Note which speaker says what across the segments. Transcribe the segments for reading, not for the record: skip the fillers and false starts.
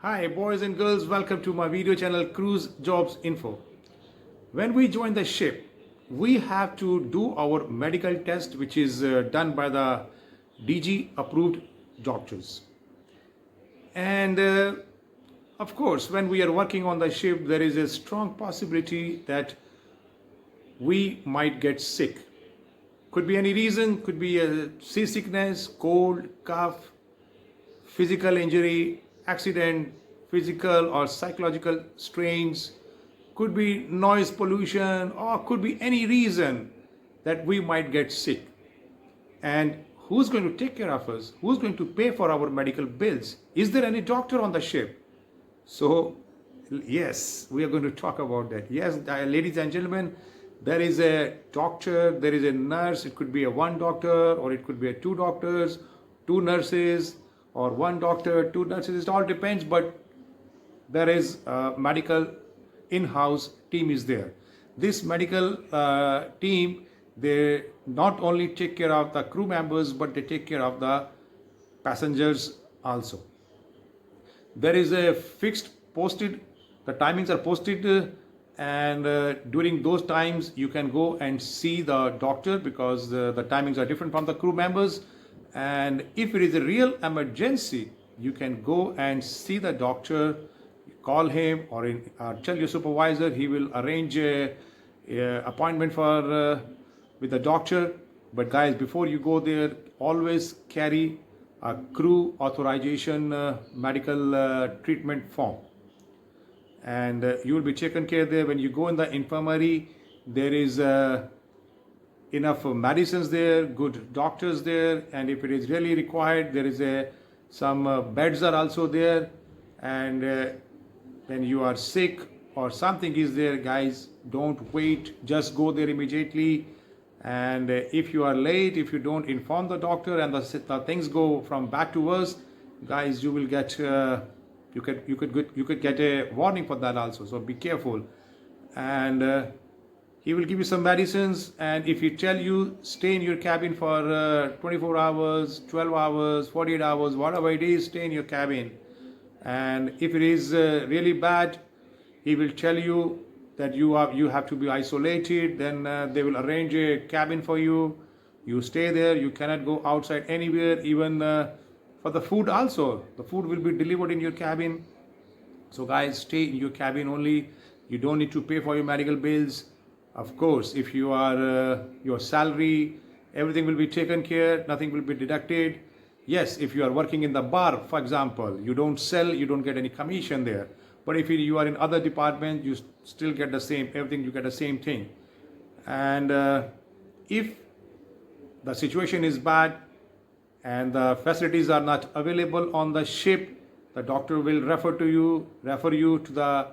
Speaker 1: Hi boys and girls, welcome to my video channel Cruise Jobs Info. When we join the ship, we have to do our medical test which is done by the DG approved doctors. And of course, when we are working on the ship, there is a strong possibility that we might get sick. Could be any reason, could be a seasickness, cold, cough, physical injury, accident, physical or psychological strains, could be noise pollution, or could be any reason that we might get sick. And who's going to take care of us? Who's going to pay for our medical bills? Is there any doctor on the ship? So, yes, we are going to talk about that. Yes, ladies and gentlemen, there is a doctor, there is a nurse. It could be a one doctor, or it could be a two doctors, two nurses, or one doctor, two nurses. It all depends, but there is a medical in-house team is there. This medical team, they not only take care of the crew members, but they take care of the passengers also. There is a fixed posted, the timings are posted, and during those times you can go and see the doctor, because the timings are different from the crew members. And if it is a real emergency, you can go and see the doctor, call him, or tell your supervisor. He will arrange a appointment for with the doctor. But guys, before you go there, always carry a crew authorization medical treatment form, and you will be taken care there. When you go in the infirmary, there is enough medicines there, good doctors there, and if it is really required, there is some beds are also there. And when you are sick or something is there, guys, don't wait, just go there immediately. And if you are late, if you don't inform the doctor, and the things go from bad to worse, guys, you will get you could get a warning for that also. So be careful. And he will give you some medicines, and if he tell you stay in your cabin for 24 hours, 12 hours, 48 hours, whatever it is, stay in your cabin. And if it is really bad, he will tell you that you have to be isolated. Then they will arrange a cabin for you. You stay there. You cannot go outside anywhere. Even for the food also, the food will be delivered in your cabin. So guys, stay in your cabin only. You don't need to pay for your medical bills. Of course, if you are your salary, everything will be taken care, nothing will be deducted. Yes, if you are working in the bar, for example, you don't sell, you don't get any commission there. But if you are in other departments, you still get the same, everything, you get the same thing. And if the situation is bad and the facilities are not available on the ship, the doctor will refer you to the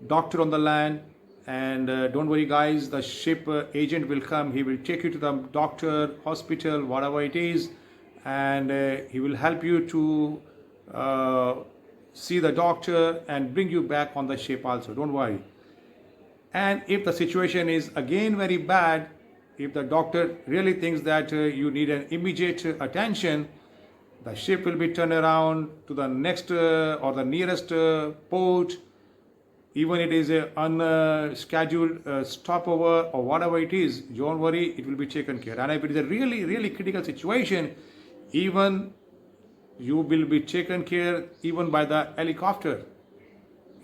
Speaker 1: doctor on the land. And don't worry guys, the ship agent will come. He will take you to the doctor, hospital, whatever it is, and he will help you to see the doctor and bring you back on the ship also. Don't worry. And if the situation is again very bad, if the doctor really thinks that you need an immediate attention, the ship will be turned around to the next or the nearest port. Even it is a unscheduled stopover or whatever it is, don't worry, it will be taken care. And if it is a really critical situation, even you will be taken care even by the helicopter.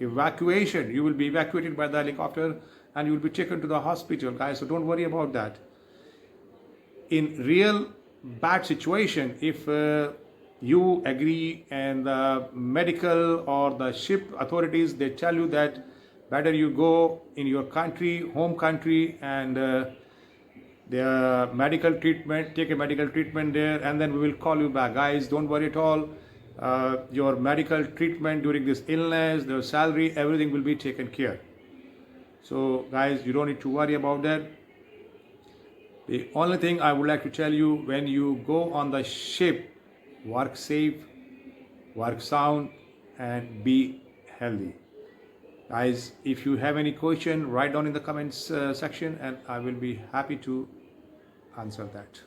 Speaker 1: Evacuation, you will be evacuated by the helicopter and you will be taken to the hospital, guys. So don't worry about that. In real bad situation, if you agree and the medical or the ship authorities, they tell you that better you go in your country, home country, and the medical treatment, take a medical treatment there, and then we will call you back. Guys, don't worry at all. Your medical treatment during this illness, the salary, everything will be taken care. So guys, you don't need to worry about that. The only thing I would like to tell you, when you go on the ship, work safe, work sound, and be healthy. Guys, if you have any question, write down in the comments section, and I will be happy to answer that.